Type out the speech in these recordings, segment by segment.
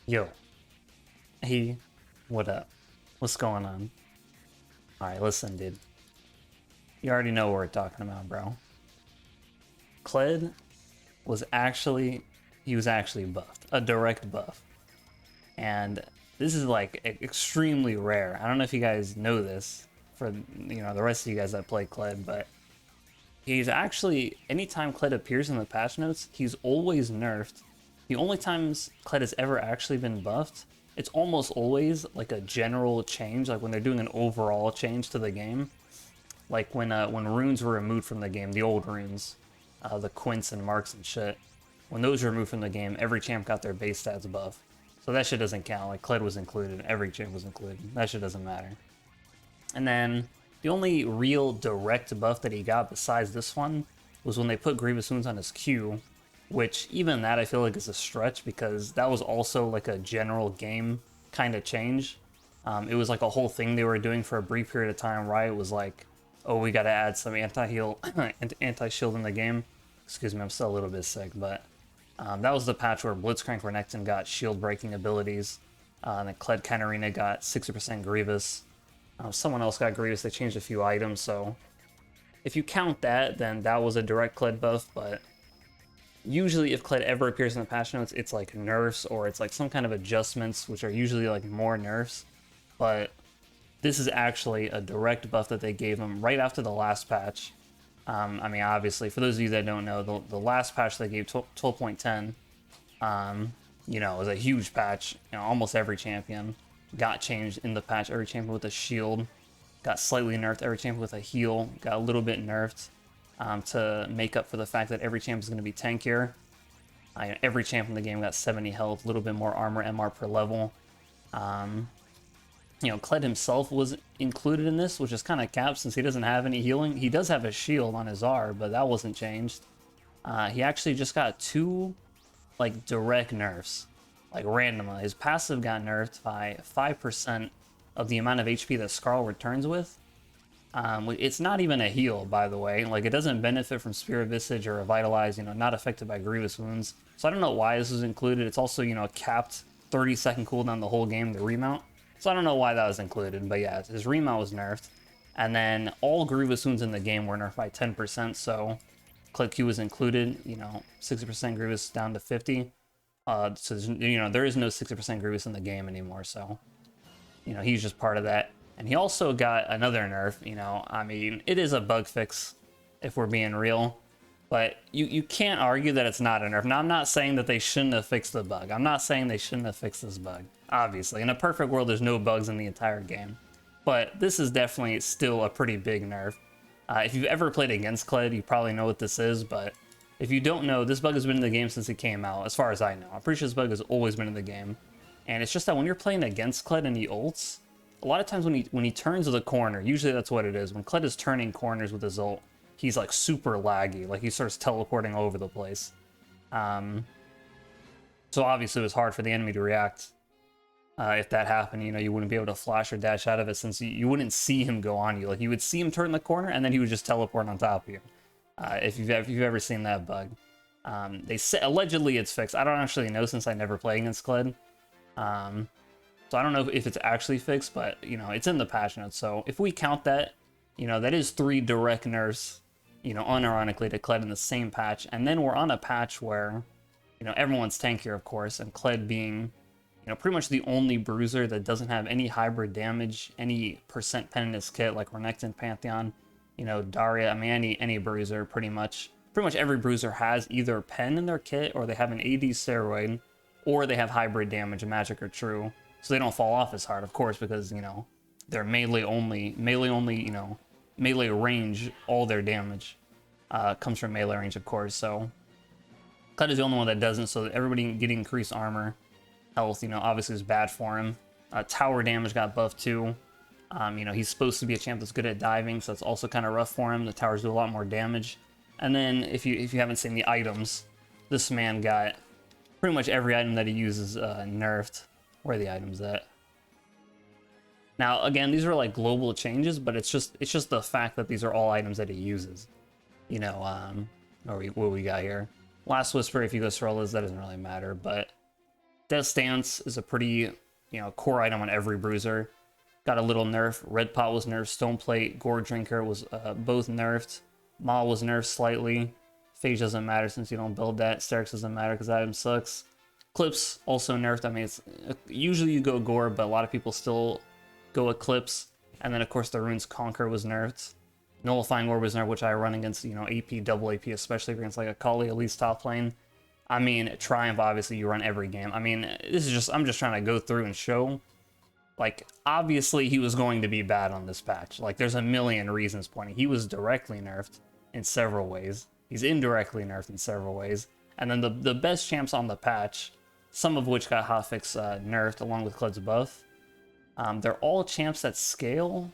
Yo, hey, what up? What's going on? Alright, listen, dude. You already know what we're talking about, bro. Kled was actually, he was actually buffed. A direct buff. And this is like extremely rare. I don't know if you guys know this for, the rest of you guys that play Kled, but he's actually, anytime Kled appears in the patch notes, he's always nerfed. The only times Kled has ever actually been buffed, it's almost always like a general change, like when they're doing an overall change to the game. Like when runes were removed from the game, the old runes, the quints and marks and shit. When those were removed from the game, every champ got their base stats buff. So that shit doesn't count. Like Kled was included, every champ was included. That shit doesn't matter. And then the only real direct buff that he got besides this one was when they put Grievous Wounds on his Q, which even that I feel like is a stretch because that was also like a general game kind of change. It was like a whole thing they were doing for a brief period of time. Riot was like, oh, we got to add some anti-heal, anti-shield in the game. Excuse me, I'm still a little bit sick, but that was the patch where Blitzcrank Renekton got shield breaking abilities. And then Kled Katarina got 60% Grievous. Someone else got Grievous, they changed a few items, so if you count that, then that was a direct Kled buff, but usually if Kled ever appears in the patch notes, it's like nerfs or it's like some kind of adjustments, which are usually like more nerfs, but this is actually a direct buff that they gave him right after the last patch. I mean, obviously, for those of you that don't know, the last patch they gave 12.10, was a huge patch. Almost every champion got changed in the patch. Every champion with a shield got slightly nerfed. Every champion with a heal got a little bit nerfed to make up for the fact that every champion is going to be tankier. Every champion in the game got 70 health, a little bit more armor, MR per level. Kled himself was included in this, which is kind of capped since he doesn't have any healing. He does have a shield on his R, but that wasn't changed. He actually just got two, like, direct nerfs. Like, randomly. His passive got nerfed by 5% of the amount of HP that Skarl returns with. It's not even a heal, by the way. Like, it doesn't benefit from Spirit Visage or Revitalize, not affected by Grievous Wounds. So I don't know why this was included. It's also, a capped 30-second cooldown the whole game, the remount. So I don't know why that was included, but yeah, his remount was nerfed. And then all Grievous Wounds in the game were nerfed by 10%, so Kled Q was included, 60% Grievous down to 50. So, there is no 60% Grievous in the game anymore, so, he's just part of that. And he also got another nerf, I mean, it is a bug fix, if we're being real. But you can't argue that it's not a nerf. Now, I'm not saying that they shouldn't have fixed the bug. I'm not saying they shouldn't have fixed this bug. Obviously, in a perfect world, there's no bugs in the entire game. But this is definitely still a pretty big nerf. If you've ever played against Kled, you probably know what this is. But if you don't know, this bug has been in the game since it came out, as far as I know. I'm pretty sure this bug has always been in the game. And it's just that when you're playing against Kled and he ults, a lot of times when he turns the corner, usually that's what it is. When Kled is turning corners with his ult, he's like super laggy, like he starts teleporting all over the place. So obviously it was hard for the enemy to react. If that happened, you wouldn't be able to flash or dash out of it since you wouldn't see him go on you. Like you would see him turn the corner and then he would just teleport on top of you. If you've ever seen that bug. They say allegedly it's fixed. I don't actually know since I never play against Kled. So I don't know if it's actually fixed, but it's in the patch notes. So if we count that, that is 3 direct nerfs, unironically to Kled in the same patch. And then we're on a patch where, everyone's tankier, of course, and Kled being, pretty much the only bruiser that doesn't have any hybrid damage, any percent pen in his kit, like Renekton, Pantheon, Daria, I mean, any bruiser, pretty much every bruiser has either pen in their kit, or they have an AD steroid, or they have hybrid damage, magic or true, so they don't fall off as hard, of course, because, they're melee only, melee range, all their damage comes from melee range, of course, so Kled is the only one that doesn't, so everybody getting increased armor, health, obviously is bad for him. Tower damage got buffed too. He's supposed to be a champ that's good at diving, so it's also kind of rough for him. The towers do a lot more damage. And then if you haven't seen the items, this man got pretty much every item that he uses nerfed. Where are the items at? Now again, these are like global changes, but it's just the fact that these are all items that he uses. What we got here? Last Whisper, if you go Sorellas, that doesn't really matter, but Death Stance is a pretty, core item on every bruiser. Got a little nerf. Red Pot was nerfed. Stone Plate, Gore Drinker was both nerfed. Maul was nerfed slightly. Phage doesn't matter since you don't build that. Sterix doesn't matter because that item sucks. Clips also nerfed. I mean, it's usually you go Gore, but a lot of people still go Eclipse. And then, of course, the Rune's Conquer was nerfed. Nullifying Orb was nerfed, which I run against, AP, double AP, especially against like a Kali Elise top lane. I mean, Triumph, obviously, you run every game. I mean, I'm just trying to go through and show, like, obviously he was going to be bad on this patch. Like, there's a million reasons pointing. He was directly nerfed in several ways. He's indirectly nerfed in several ways. And then the best champs on the patch, some of which got hotfix nerfed along with Kled's buff, they're all champs that scale.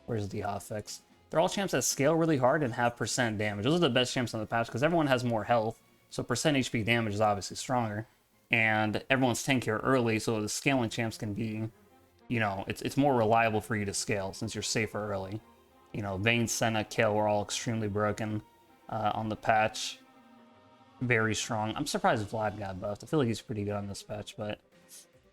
Where's the hotfix? They're all champs that scale really hard and have percent damage. Those are the best champs on the patch because everyone has more health. So percent HP damage is obviously stronger. And everyone's 10 here early, so the scaling champs can be, it's more reliable for you to scale since you're safer early. Vayne, Senna, Kayle were all extremely broken on the patch. Very strong. I'm surprised Vlad got buffed. I feel like he's pretty good on this patch, but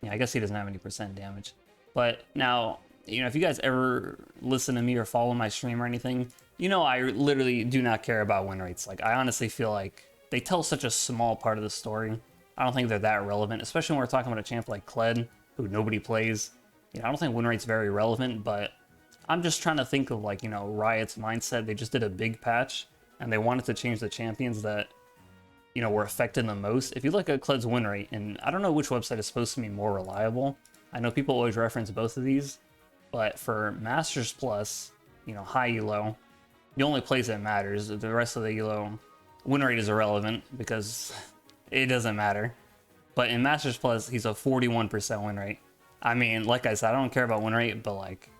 yeah, I guess he doesn't have any percent damage. But now, if you guys ever listen to me or follow my stream or anything, I literally do not care about win rates. Like, I honestly feel like they tell such a small part of the story. I don't think they're that relevant, especially when we're talking about a champ like Kled, who nobody plays. I don't think win rate's very relevant, but I'm just trying to think of, like, Riot's mindset. They just did a big patch, and they wanted to change the champions that, were affected the most. If you look at Kled's win rate, and I don't know which website is supposed to be more reliable. I know people always reference both of these, but for Masters Plus, high elo, the only place that matters, the rest of the elo, win rate is irrelevant because it doesn't matter. But in Masters Plus, he's a 41% win rate. I mean, like I said, I don't care about win rate, but like,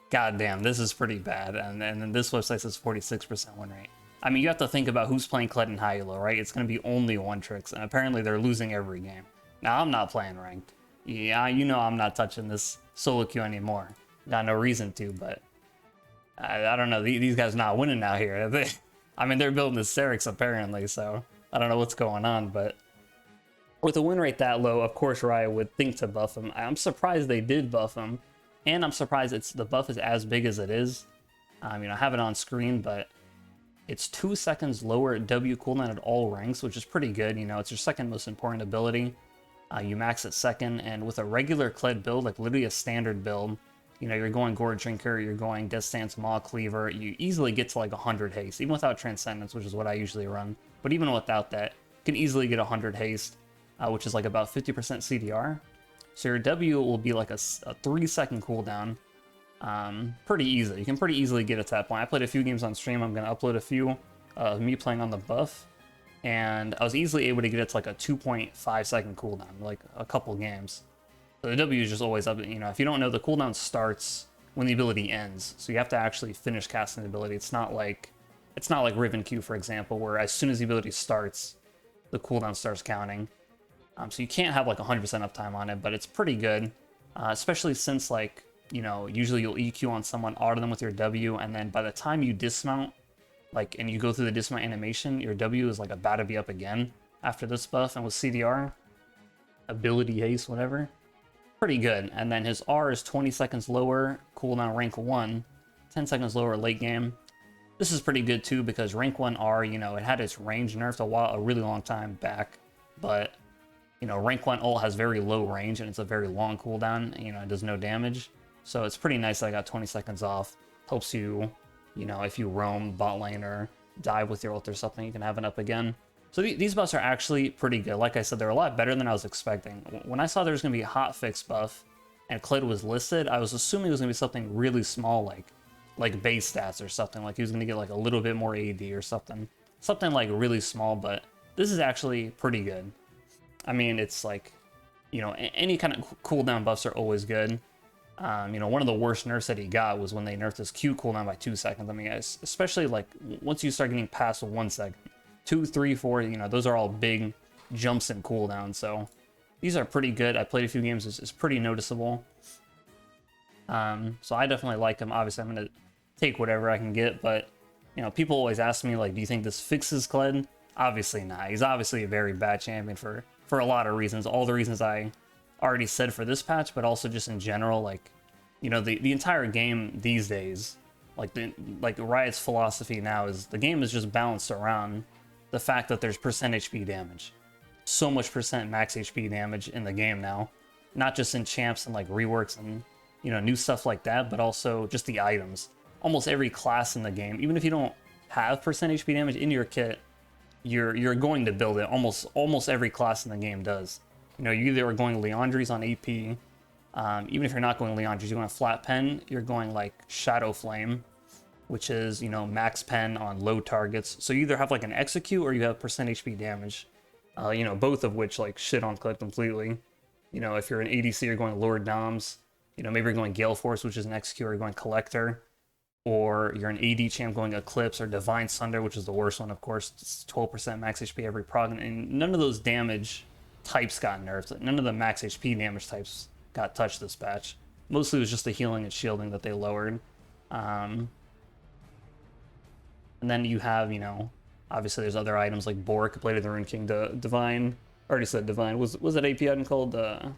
goddamn, this is pretty bad. And then this website says 46% win rate. I mean, you have to think about who's playing Kled in high elo, right? It's going to be only one tricks, and apparently they're losing every game. Now, I'm not playing ranked. Yeah, I'm not touching this solo queue anymore. Got no reason to, but I don't know. These guys not winning out here. I mean, they're building the Sterix apparently, so I don't know what's going on. But with a win rate that low, of course Riot would think to buff him. I'm surprised they did buff him, and I'm surprised the buff is as big as it is. I have it on screen, but it's 2 seconds lower W cooldown at all ranks, which is pretty good. It's your second most important ability. You max at second, and with a regular Kled build, like literally a standard build, you're going Gore Drinker, you're going Death Stance, Maw Cleaver, you easily get to like 100 haste, even without Transcendence, which is what I usually run. But even without that, you can easily get 100 haste, which is like about 50% CDR. So your W will be like a 3-second cooldown. Pretty easy. You can pretty easily get it to that point. I played a few games on stream. I'm going to upload a few of me playing on the buff. And I was easily able to get it to like a 2.5 second cooldown, like a couple games. So the W is just always up. If you don't know, the cooldown starts when the ability ends. So you have to actually finish casting the ability. It's not like Riven Q, for example, where as soon as the ability starts, the cooldown starts counting. So you can't have like 100% uptime on it, but it's pretty good. Especially since like, usually you'll EQ on someone, auto them with your W, and then by the time you dismount, and you go through the dismount animation, your W is like about to be up again after this buff, and with CDR, ability haste, whatever, pretty good. And then his R is 20 seconds lower, cooldown rank 1, 10 seconds lower late game. This is pretty good too because rank 1 R, it had its range nerfed a really long time back, but rank 1 ult has very low range and it's a very long cooldown, it does no damage. So it's pretty nice that I got 20 seconds off. Helps you, if you roam bot lane or dive with your ult or something, you can have it up again. So these buffs are actually pretty good. Like I said, they're a lot better than I was expecting. When I saw there was going to be a hotfix buff and Kled was listed, I was assuming it was going to be something really small, like base stats or something. Like he was going to get like a little bit more AD or something. Something like really small, but this is actually pretty good. I mean, it's like, any kind of cooldown buffs are always good. One of the worst nerfs that he got was when they nerfed his Q cooldown by 2 seconds. I mean, especially like once you start getting past 1 second, 2, 3, 4, those are all big jumps in cooldown. So these are pretty good. I played a few games. It's pretty noticeable. So I definitely like him. Obviously, I'm going to take whatever I can get. But, people always ask me, like, do you think this fixes Kled? Obviously not. He's obviously a very bad champion for for a lot of reasons. All the reasons I already said for this patch, but also just in general, like, you know, the entire game these days, like Riot's philosophy now is the game is just balanced around the fact that there's percent HP damage. So much percent max HP damage in the game now, not just in champs and like reworks and, you know, new stuff like that, but also just the items. Almost every class in the game, even if you don't have percent HP damage in your kit, you're going to build it. Almost every class in the game does. You know, you either are going Leandries on AP, even if you're not going Leandries, you're going Flat Pen, you're going like Shadow Flame, which is, you know, max pen on low targets. So you either have like an execute or you have percent HP damage. You know, both of which like shit on Kled completely. You know, if you're an ADC, you're going Lord Doms. You know, maybe you're going Gale Force, which is an execute, or you're going Collector. Or you're an AD champ going Eclipse or Divine Sunder, which is the worst one, of course. It's 12% max HP every prog, and none of those damage types got nerfed. None of the max HP damage types got touched this patch. Mostly it was just the healing and shielding that they lowered. And then you have, you know, obviously there's other items like Bork, Blade of the Rune King, Divine. I already said Divine. Was that AP item called the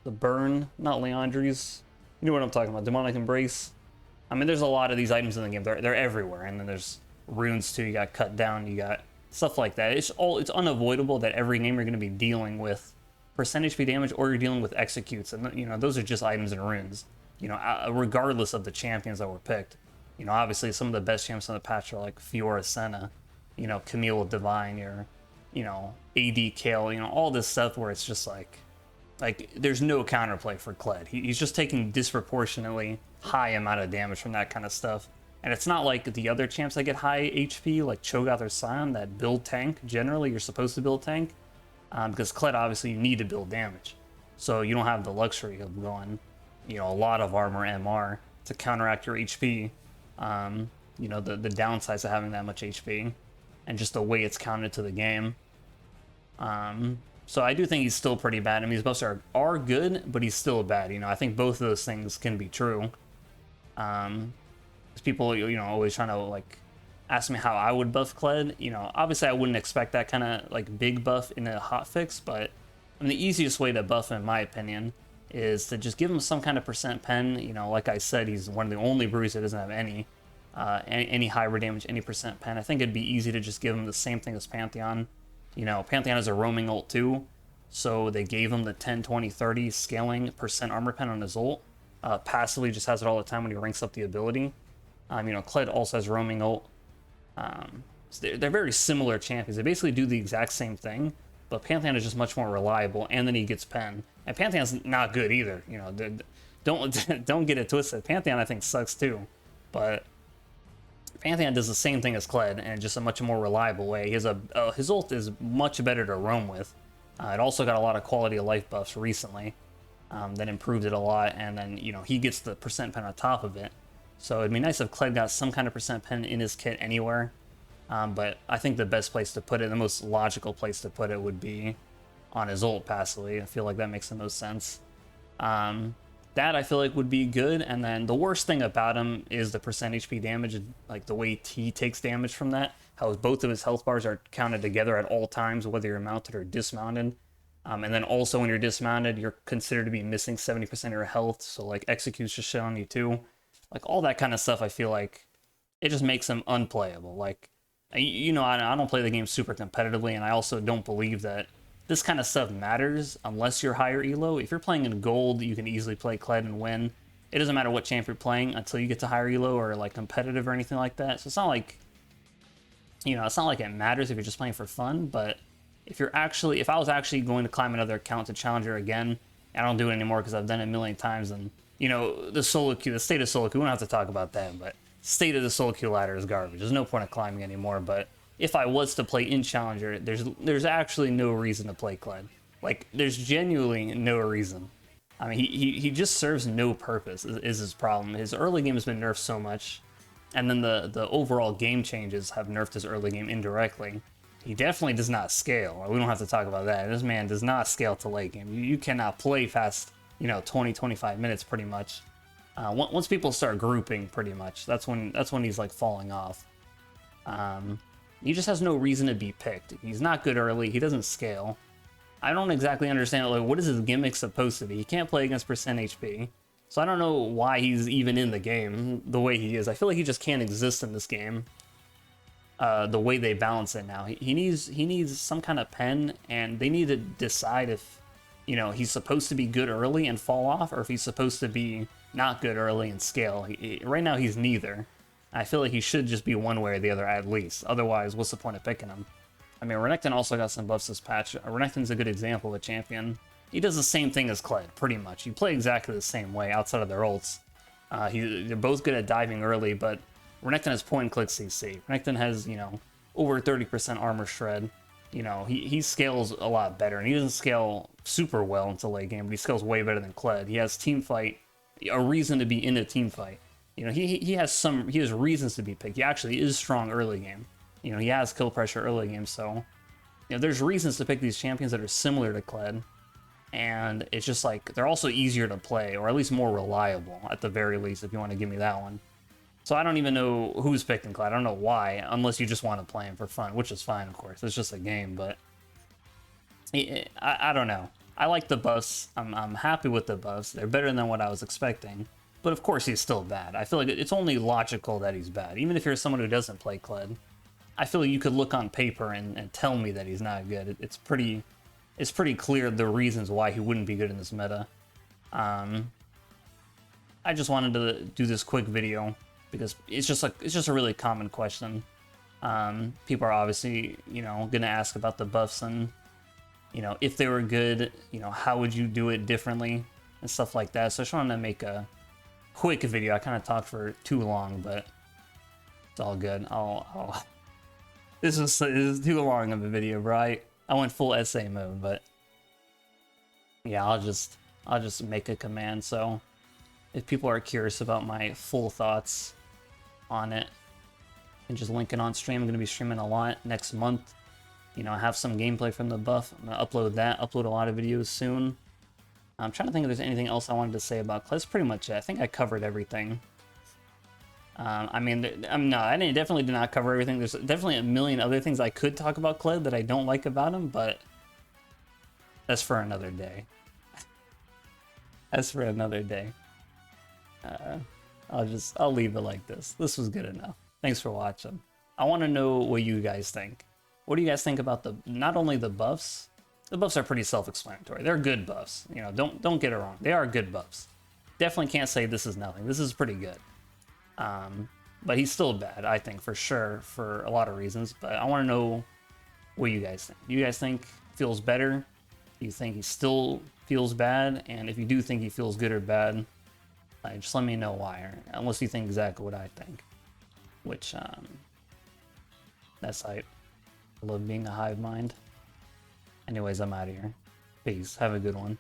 Burn? Not Leandries. You know what I'm talking about. Demonic Embrace. I mean, there's a lot of these items in the game. They're everywhere. And then there's runes too. You got Cut Down. You got stuff like that. It's unavoidable that every game you're going to be dealing with percent HP damage or you're dealing with executes. And, you know, those are just items and runes. You know, regardless of the champions that were picked. You know, obviously some of the best champs in the patch are like Fiora Senna, you know, Camille Divine, or, you know, AD Kale, you know, all this stuff where it's just like there's no counterplay for Kled. He's just taking disproportionately high amount of damage from that kind of stuff. And it's not like the other champs that get high HP, like Cho'Gath or Sion, that build tank. Generally, you're supposed to build tank, because Kled, obviously, you need to build damage. So you don't have the luxury of going, you know, a lot of armor MR to counteract your HP. You know, the downsides of having that much HP and just the way it's counted to the game. So I do think he's still pretty bad. I mean, his buffs are good, but he's still bad. You know, I think both of those things can be true. People, you know, always trying to like ask me how I would buff Kled. You know, obviously I wouldn't expect that kind of like big buff in a hotfix, but I mean, the easiest way to buff him, in my opinion, is to just give him some kind of percent pen. You know, like I said, he's one of the only brews that doesn't have any hybrid damage, any percent pen. I think it'd be easy to just give him the same thing as Pantheon. You know, Pantheon has a roaming ult too, so they gave him the 10, 20, 30 scaling percent armor pen on his ult. Passively just has it all the time when he ranks up the ability. You know, Kled also has roaming ult. So they're very similar champions. They basically do the exact same thing, but Pantheon is just much more reliable, and then he gets pen. And Pantheon's not good either. You know, don't get it twisted. Pantheon, I think, sucks too, but Pantheon does the same thing as Kled, and just a much more reliable way. His ult is much better to roam with. It also got a lot of quality of life buffs recently that improved it a lot, and then, you know, he gets the percent pen on top of it. So it'd be nice if Kled got some kind of percent pen in his kit anywhere. But I think the best place to put it, the most logical place to put it, would be on his ult passively. I feel like that makes the most sense. That I feel like would be good. And then the worst thing about him is the percent HP damage, like the way he takes damage from that. How both of his health bars are counted together at all times, whether you're mounted or dismounted. And then also when you're dismounted, you're considered to be missing 70% of your health. So like executes just shit on you too. Like all that kind of stuff, I feel like it just makes him unplayable. Like, you know, I don't play the game super competitively, and I also don't believe that this kind of stuff matters unless you're higher elo. If you're playing in gold, you can easily play Kled and win. It doesn't matter what champ you're playing until you get to higher elo or like competitive or anything like that. So it's not like, you know, it's not like it matters if you're just playing for fun. But if I was actually going to climb another account to Challenger again, I don't do it anymore because I've done it a million times. And, you know, the solo queue, the state of solo queue, we don't have to talk about that, but state of the solo queue ladder is garbage. There's no point of climbing anymore. But if I was to play in Challenger, there's actually no reason to play Kled. Like, there's genuinely no reason. I mean, he just serves no purpose is his problem. His early game has been nerfed so much, and then the overall game changes have nerfed his early game indirectly. He definitely does not scale. We don't have to talk about that. This man does not scale to late game. You cannot play fast, you know, 20, 25 minutes pretty much. Once people start grouping, pretty much, that's when he's like falling off. He just has no reason to be picked. He's not good early. He doesn't scale. I don't exactly understand, like, what is his gimmick supposed to be? He can't play against percent HP. So I don't know why he's even in the game the way he is. I feel like he just can't exist in this game. The way they balance it now, he needs some kind of pen, and they need to decide if, you know, he's supposed to be good early and fall off, or if he's supposed to be not good early and scale. Right now he's neither. I feel like he should just be one way or the other at least. Otherwise, what's the point of picking him? I mean, Renekton also got some buffs this patch. Renekton's a good example of a champion. He does the same thing as Kled, pretty much. You play exactly the same way outside of their ults. They're both good at diving early, but Renekton has point-and-click CC. Renekton has, you know, over 30% armor shred. You know, he scales a lot better, and he doesn't scale super well into late game, but he scales way better than Kled. He has team fight, a reason to be in a team fight. You know, he has reasons to be picked. He actually is strong early game. You know, he has kill pressure early game, so, you know, there's reasons to pick these champions that are similar to Kled. And it's just like, they're also easier to play, or at least more reliable, at the very least, if you want to give me that one. So I don't even know who's picking Kled. I don't know why, unless you just want to play him for fun, which is fine, of course. It's just a game, but I don't know. I like the buffs. I'm happy with the buffs. They're better than what I was expecting. But of course he's still bad. I feel like it's only logical that he's bad. Even if you're someone who doesn't play Kled, I feel like you could look on paper and tell me that he's not good. It's pretty clear the reasons why he wouldn't be good in this meta. I just wanted to do this quick video because it's just a really common question. People are obviously, you know, gonna ask about the buffs and, you know, if they were good, you know, how would you do it differently and stuff like that. So I just wanted to make a quick video. I kind of talked for too long, but it's all good. This is too long of a video, bro. I went full essay mode, but yeah, I'll just make a command. So if people are curious about my full thoughts on it, and just link it on stream. I'm gonna be streaming a lot next month. You know, I have some gameplay from the buff. I'm gonna upload a lot of videos soon. I'm trying to think if there's anything else I wanted to say about Kled. That's pretty much it. I think I covered everything. I mean, I definitely did not cover everything. There's definitely a million other things I could talk about Kled that I don't like about him, but that's for another day. That's for another day. I'll leave it like this. This was good enough. Thanks for watching. I want to know what you guys think. What do you guys think about not only the buffs? The buffs are pretty self-explanatory. They're good buffs. You know, don't get it wrong. They are good buffs. Definitely can't say this is nothing. This is pretty good. But he's still bad, I think, for sure, for a lot of reasons. But I want to know what you guys think. Do you guys think feels better? Do you think he still feels bad? And if you do think he feels good or bad, just let me know why. Or unless you think exactly what I think. Which, that's hype. I love being a hive mind. Anyways, I'm out of here. Peace. Have a good one.